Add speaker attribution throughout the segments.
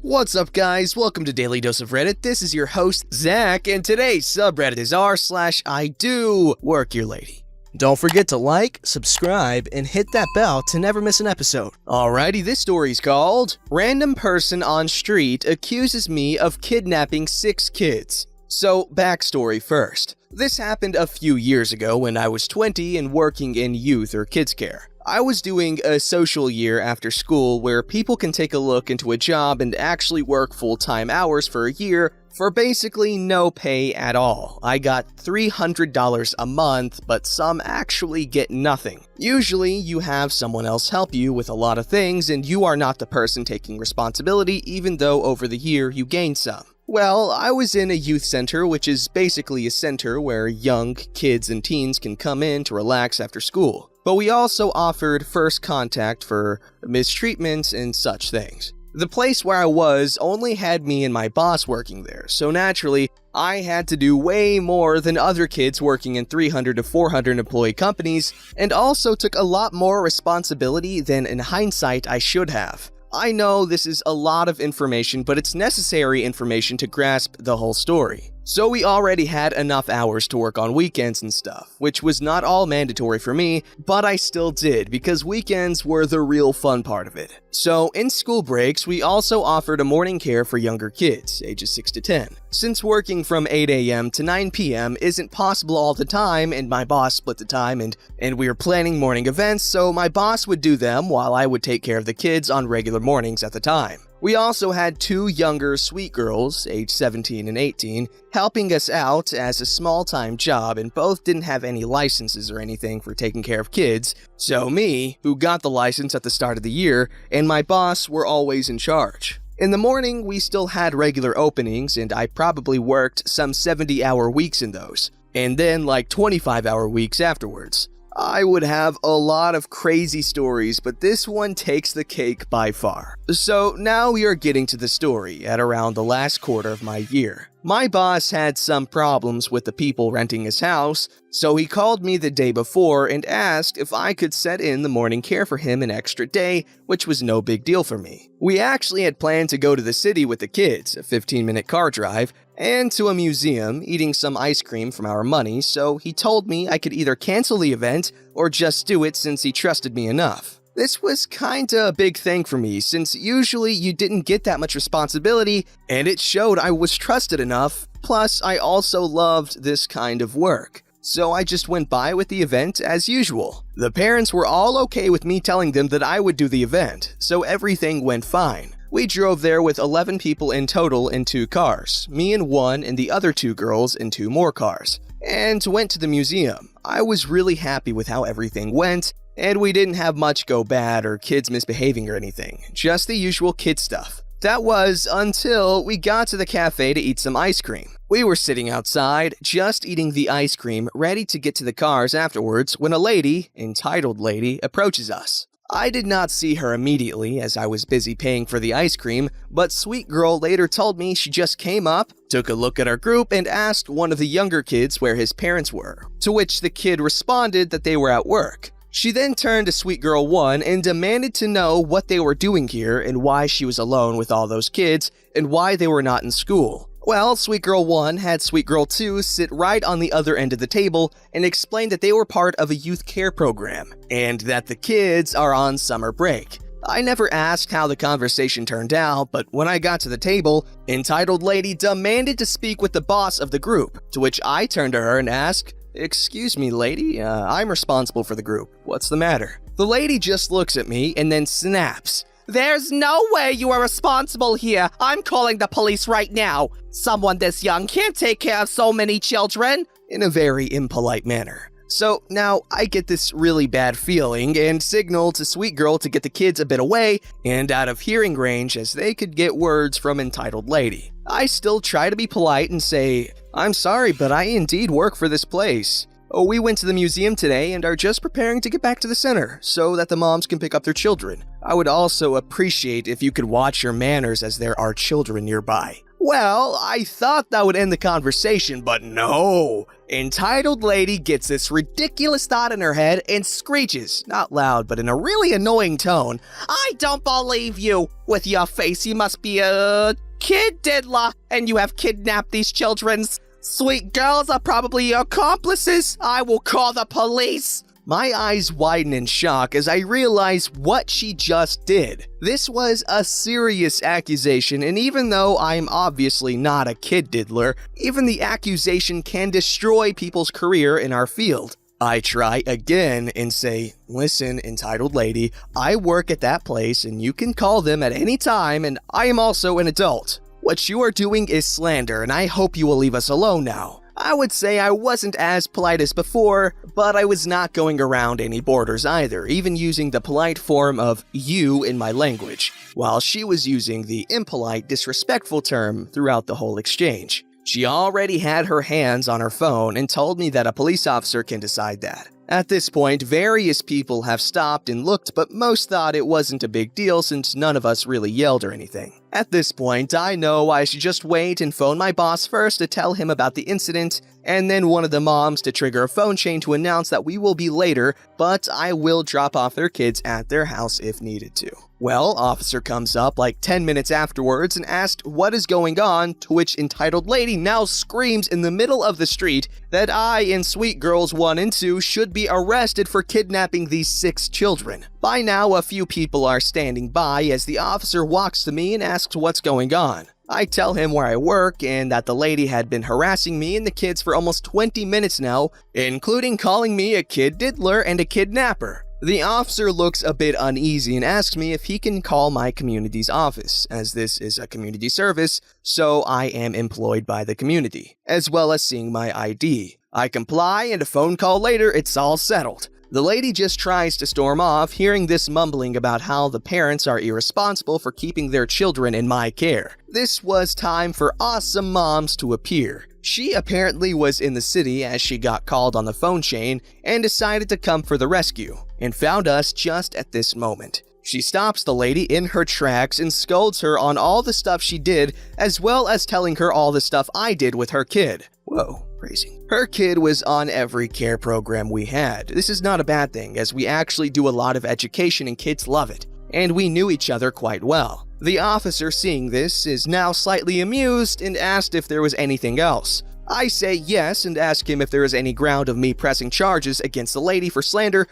Speaker 1: What's up, guys? Welcome to Daily Dose of Reddit. This is your host, Zach, and today's subreddit is r/IDoWorkHerelady. Don't forget to like, subscribe, and hit that bell to never miss an episode. Alrighty, this story's called Random Person on Street Accuses Me of Kidnapping 6 Kids. So, backstory first. This happened a few years ago when I was 20 and working in youth or kids care. I was doing a social year after school where people can take a look into a job and actually work full-time hours for a year for basically no pay at all. I got $300 a month, but some actually get nothing. Usually, you have someone else help you with a lot of things and you are not the person taking responsibility even though over the year you gain some. Well, I was in a youth center, which is basically a center where young kids and teens can come in to relax after school. But we also offered first contact for mistreatments and such things. The place where I was only had me and my boss working there, so naturally, I had to do way more than other kids working in 300 to 400 employee companies, and also took a lot more responsibility than in hindsight I should have. I know this is a lot of information, but it's necessary information to grasp the whole story. So we already had enough hours to work on weekends and stuff, which was not all mandatory for me, but I still did because weekends were the real fun part of it. So in school breaks, we also offered a morning care for younger kids, ages 6 to 10. Since working from 8 a.m. to 9 p.m. isn't possible all the time, and my boss split the time and we were planning morning events, so my boss would do them while I would take care of the kids on regular mornings at the time. We also had 2 younger sweet girls, age 17 and 18, helping us out as a small-time job, and both didn't have any licenses or anything for taking care of kids, so me, who got the license at the start of the year, and my boss were always in charge. In the morning, we still had regular openings, and I probably worked some 70-hour weeks in those, and then like 25-hour weeks afterwards. I would have a lot of crazy stories, but this one takes the cake by far. So now we are getting to the story at around the last quarter of my year. My boss had some problems with the people renting his house, so he called me the day before and asked if I could set in the morning care for him an extra day, which was no big deal for me. We actually had planned to go to the city with the kids, a 15-minute car drive, and to a museum, eating some ice cream from our money, so he told me I could either cancel the event or just do it since he trusted me enough. This was kinda a big thing for me since usually you didn't get that much responsibility and it showed I was trusted enough, plus I also loved this kind of work. So I just went by with the event as usual. The parents were all okay with me telling them that I would do the event, so everything went fine. We drove there with 11 people in total in 2 cars, me in one and the other 2 girls in 2 more cars, and went to the museum. I was really happy with how everything went, and we didn't have much go bad or kids misbehaving or anything, just the usual kid stuff. That was until we got to the cafe to eat some ice cream. We were sitting outside, just eating the ice cream, ready to get to the cars afterwards when a lady, entitled lady, approaches us. I did not see her immediately as I was busy paying for the ice cream, but Sweet Girl later told me she just came up, took a look at our group, and asked one of the younger kids where his parents were, to which the kid responded that they were at work. She then turned to Sweet Girl 1 and demanded to know what they were doing here and why she was alone with all those kids and why they were not in school. Well, Sweet Girl 1 had Sweet Girl 2 sit right on the other end of the table and explained that they were part of a youth care program and that the kids are on summer break. I never asked how the conversation turned out, but when I got to the table, entitled lady demanded to speak with the boss of the group, to which I turned to her and asked, "Excuse me, lady, I'm responsible for the group. What's the matter?" The lady just looks at me and then snaps. "There's no way you are responsible here. I'm calling the police right now. Someone this young can't take care of so many children," in a very impolite manner. So now I get this really bad feeling and signal to Sweet Girl to get the kids a bit away and out of hearing range as they could get words from entitled lady. I still try to be polite and say, "I'm sorry, but I indeed work for this place. We went to the museum today and are just preparing to get back to the center so that the moms can pick up their children. I would also appreciate if you could watch your manners as there are children nearby." Well, I thought that would end the conversation, but no. Entitled lady gets this ridiculous thought in her head and screeches, not loud but in a really annoying tone, "I don't believe you! With your face, you must be a kid diddler, and you have kidnapped these children. Sweet girls are probably your accomplices. I will call the police." My eyes widen in shock as I realize what she just did. This was a serious accusation, and even though I'm obviously not a kid diddler, even the accusation can destroy people's career in our field. I try again and say, "Listen, entitled lady, I work at that place and you can call them at any time, and I am also an adult. What you are doing is slander, and I hope you will leave us alone now." I would say I wasn't as polite as before, but I was not going around any borders either, even using the polite form of "you" in my language, while she was using the impolite, disrespectful term throughout the whole exchange. She already had her hands on her phone and told me that a police officer can decide that. At this point, various people have stopped and looked, but most thought it wasn't a big deal since none of us really yelled or anything. At this point, I know I should just wait and phone my boss first to tell him about the incident, and then one of the moms to trigger a phone chain to announce that we will be later, but I will drop off their kids at their house if needed to. Well, officer comes up like 10 minutes afterwards and asked what is going on, to which entitled lady now screams in the middle of the street that I and sweet girls 1 and 2 should be arrested for kidnapping these 6 children. By now, a few people are standing by as the officer walks to me and asks what's going on. I tell him where I work and that the lady had been harassing me and the kids for almost 20 minutes now, including calling me a kid diddler and a kidnapper. The officer looks a bit uneasy and asks me if he can call my community's office, as this is a community service, so I am employed by the community, as well as seeing my ID. I comply, and a phone call later, it's all settled. The lady just tries to storm off, hearing this mumbling about how the parents are irresponsible for keeping their children in my care. This was time for awesome moms to appear. She apparently was in the city as she got called on the phone chain and decided to come for the rescue, and found us just at this moment. She stops the lady in her tracks and scolds her on all the stuff she did, as well as telling her all the stuff I did with her kid. Whoa, crazy. Her kid was on every care program we had. This is not a bad thing, as we actually do a lot of education and kids love it, and we knew each other quite well. The officer, seeing this, is now slightly amused and asked if there was anything else. I say yes and ask him if there is any ground of me pressing charges against the lady for slander,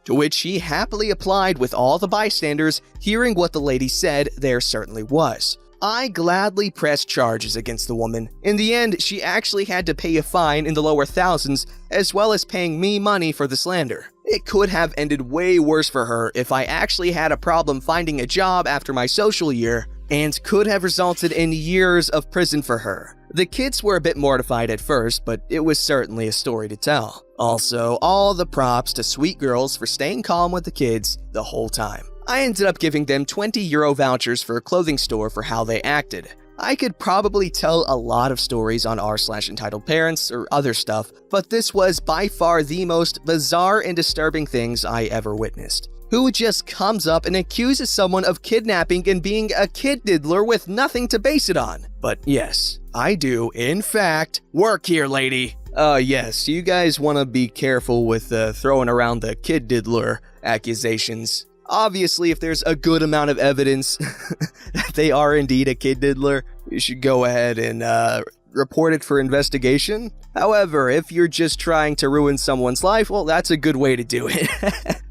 Speaker 1: to which he happily applied with all the bystanders. Hearing what the lady said, there certainly was. I gladly pressed charges against the woman. In the end, she actually had to pay a fine in the lower thousands, as well as paying me money for the slander. It could have ended way worse for her if I actually had a problem finding a job after my social year, and could have resulted in years of prison for her. The kids were a bit mortified at first, but it was certainly a story to tell. Also, all the props to sweet girls for staying calm with the kids the whole time. I ended up giving them €20 vouchers for a clothing store for how they acted. I could probably tell a lot of stories on r/entitled parents or other stuff, but this was by far the most bizarre and disturbing things I ever witnessed. Who just comes up and accuses someone of kidnapping and being a kid diddler with nothing to base it on? But yes, I do, in fact, work here, lady. Yes, you guys want to be careful with throwing around the kid diddler accusations. Obviously, if there's a good amount of evidence that they are indeed a kid diddler, you should go ahead and report it for investigation. However, if you're just trying to ruin someone's life, well, that's a good way to do it.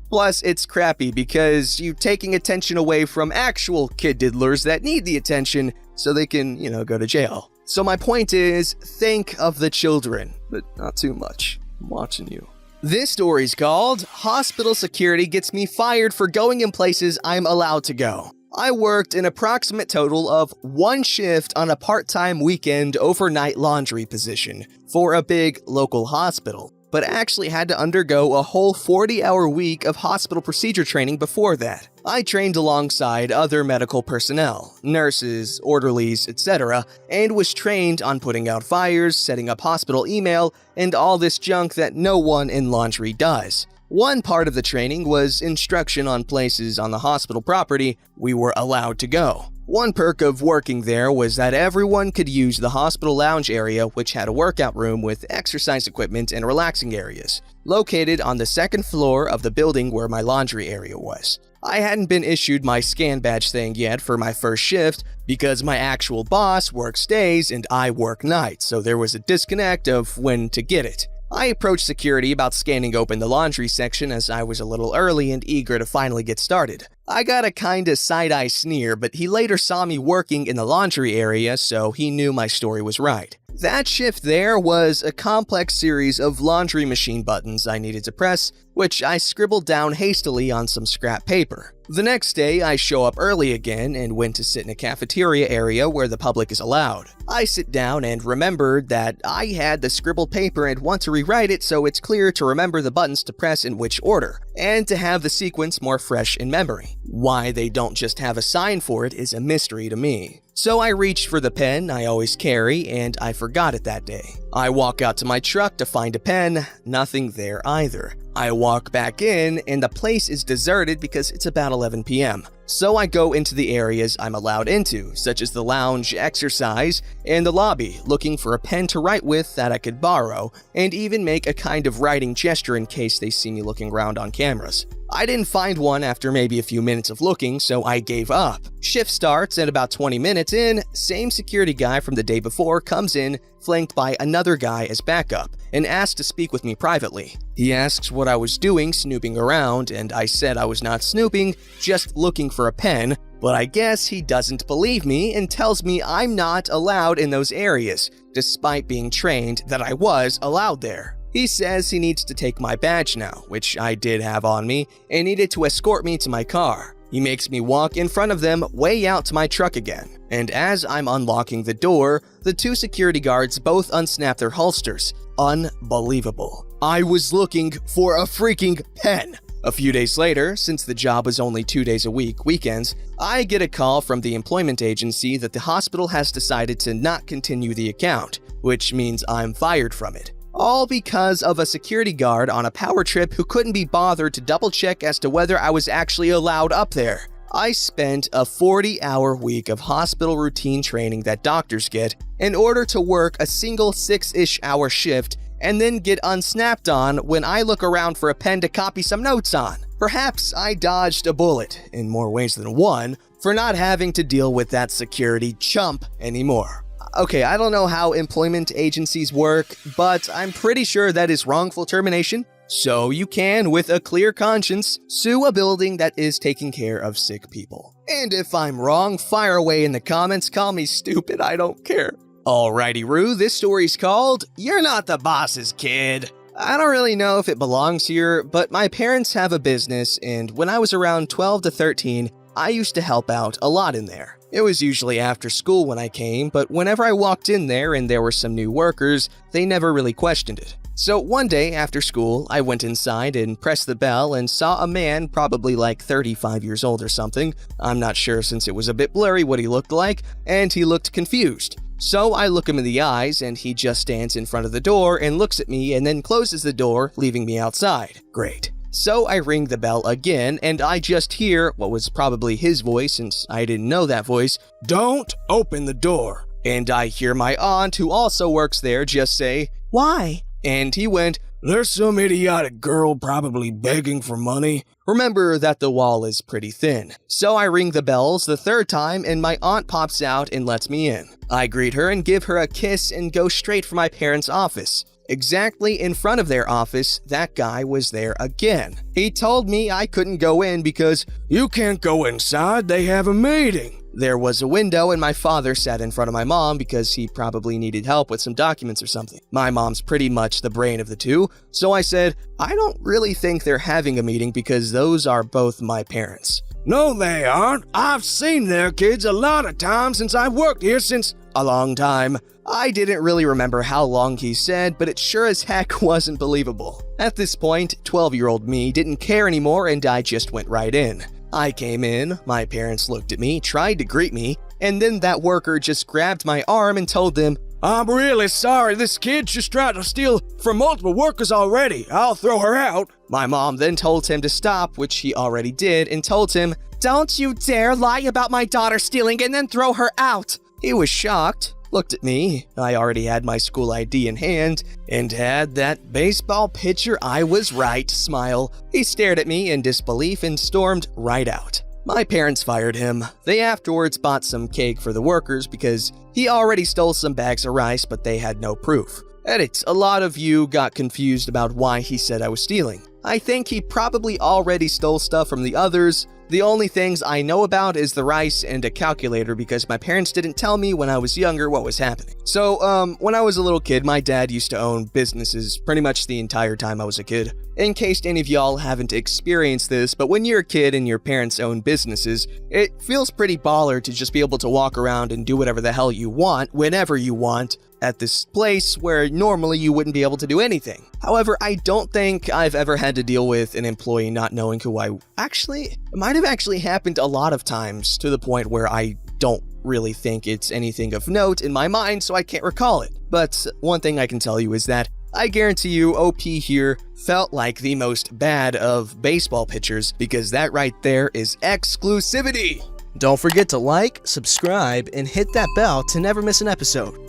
Speaker 1: Plus, it's crappy because you're taking attention away from actual kid diddlers that need the attention so they can, go to jail. So my point is, think of the children, but not too much. I'm watching you. This story's called Hospital Security Gets Me Fired for Going in Places I'm Allowed to Go. I worked an approximate total of 1 shift on a part-time weekend overnight laundry position for a big local hospital, but actually had to undergo a whole 40-hour week of hospital procedure training before that. I trained alongside other medical personnel, nurses, orderlies, etc., and was trained on putting out fires, setting up hospital email, and all this junk that no one in laundry does. One part of the training was instruction on places on the hospital property we were allowed to go. One perk of working there was that everyone could use the hospital lounge area, which had a workout room with exercise equipment and relaxing areas, located on the second floor of the building where my laundry area was. I hadn't been issued my scan badge thing yet for my first shift because my actual boss works days and I work nights, so there was a disconnect of when to get it. I approached security about scanning open the laundry section as I was a little early and eager to finally get started. I got a kinda side-eye sneer, but he later saw me working in the laundry area, so he knew my story was right. That shift there was a complex series of laundry machine buttons I needed to press, which I scribbled down hastily on some scrap paper. The next day, I show up early again and went to sit in a cafeteria area where the public is allowed. I sit down and remembered that I had the scribbled paper and want to rewrite it so it's clear to remember the buttons to press in which order, and to have the sequence more fresh in memory. Why they don't just have a sign for it is a mystery to me. So I reached for the pen I always carry, and I forgot it that day. I walk out to my truck to find a pen, nothing there either. I walk back in, and the place is deserted because it's about 11 p.m. So I go into the areas I'm allowed into, such as the lounge, exercise, and the lobby, looking for a pen to write with that I could borrow, and even make a kind of writing gesture in case they see me looking around on cameras. I didn't find one after maybe a few minutes of looking, so I gave up. Shift starts, and about 20 minutes in, same security guy from the day before comes in, flanked by another guy as backup, and asks to speak with me privately. He asks what I was doing snooping around, and I said I was not snooping, just looking for a pen, but I guess he doesn't believe me and tells me I'm not allowed in those areas, despite being trained that I was allowed there. He says he needs to take my badge now, which I did have on me, and needed to escort me to my car. He makes me walk in front of them way out to my truck again, and as I'm unlocking the door, the two security guards both unsnap their holsters. Unbelievable. I was looking for a freaking pen. A few days later, since the job was only 2 days a week, weekends, I get a call from the employment agency that the hospital has decided to not continue the account, which means I'm fired from it. All because of a security guard on a power trip who couldn't be bothered to double check as to whether I was actually allowed up there. I spent a 40-hour week of hospital routine training that doctors get in order to work a single 6-ish hour shift and then get unsnapped on when I look around for a pen to copy some notes on. Perhaps I dodged a bullet, in more ways than one, for not having to deal with that security chump anymore. Okay, I don't know how employment agencies work, but I'm pretty sure that is wrongful termination. So you can, with a clear conscience, sue a building that is taking care of sick people. And if I'm wrong, fire away in the comments, call me stupid, I don't care. Alrighty, Roo, this story's called You're Not the Boss's Kid. I don't really know if it belongs here, but my parents have a business, and when I was around 12 to 13, I used to help out a lot in there. It was usually after school when I came, but whenever I walked in there and there were some new workers, they never really questioned it. So one day after school, I went inside and pressed the bell and saw a man probably like 35 years old or something. I'm not sure since it was a bit blurry what he looked like, and he looked confused. So I look him in the eyes and he just stands in front of the door and looks at me and then closes the door, leaving me outside. Great. So I ring the bell again, and I just hear what was probably his voice since I didn't know that voice, "Don't open the door." And I hear my aunt, who also works there, just say, "Why?" And he went, "There's some idiotic girl probably begging for money." Remember that the wall is pretty thin. So I ring the bells the third time, and my aunt pops out and lets me in. I greet her and give her a kiss and go straight for my parents' office. Exactly in front of their office, that guy was there again. He told me I couldn't go in because, "You can't go inside, they have a meeting." There was a window and my father sat in front of my mom because he probably needed help with some documents or something. My mom's pretty much the brain of the two, so I said, "I don't really think they're having a meeting because those are both my parents." "No, they aren't. I've seen their kids a lot of times since I've worked here since a long time." I didn't really remember how long he said, but it sure as heck wasn't believable. At this point, 12-year-old me didn't care anymore and I just went right in. I came in, my parents looked at me, tried to greet me, and then that worker just grabbed my arm and told them, "I'm really sorry, this kid just tried to steal from multiple workers already. I'll throw her out." My mom then told him to stop, which he already did, and told him, Don't you dare lie about my daughter stealing and then throw her out. He was shocked, looked at me. I already had my school ID in hand and had that baseball pitcher I was right smile. He stared at me in disbelief and stormed right out. My parents fired him. They afterwards bought some cake for the workers because he already stole some bags of rice, but they had no proof. Edit, a lot of you got confused about why he said I was stealing. I think he probably already stole stuff from the others. The only things I know about is the rice and a calculator because my parents didn't tell me when I was younger what was happening. So, when I was a little kid, my dad used to own businesses pretty much the entire time I was a kid. In case any of y'all haven't experienced this, but when you're a kid and your parents own businesses, it feels pretty baller to just be able to walk around and do whatever the hell you want, whenever you want, at this place where normally you wouldn't be able to do anything. However, I don't think I've ever had to deal with an employee not knowing who I... Actually, it might have actually happened a lot of times to the point where I don't really think it's anything of note in my mind, so I can't recall it. But one thing I can tell you is that I guarantee you OP here felt like the most bad of baseball pitchers because that right there is exclusivity. Don't forget to like, subscribe, and hit that bell to never miss an episode.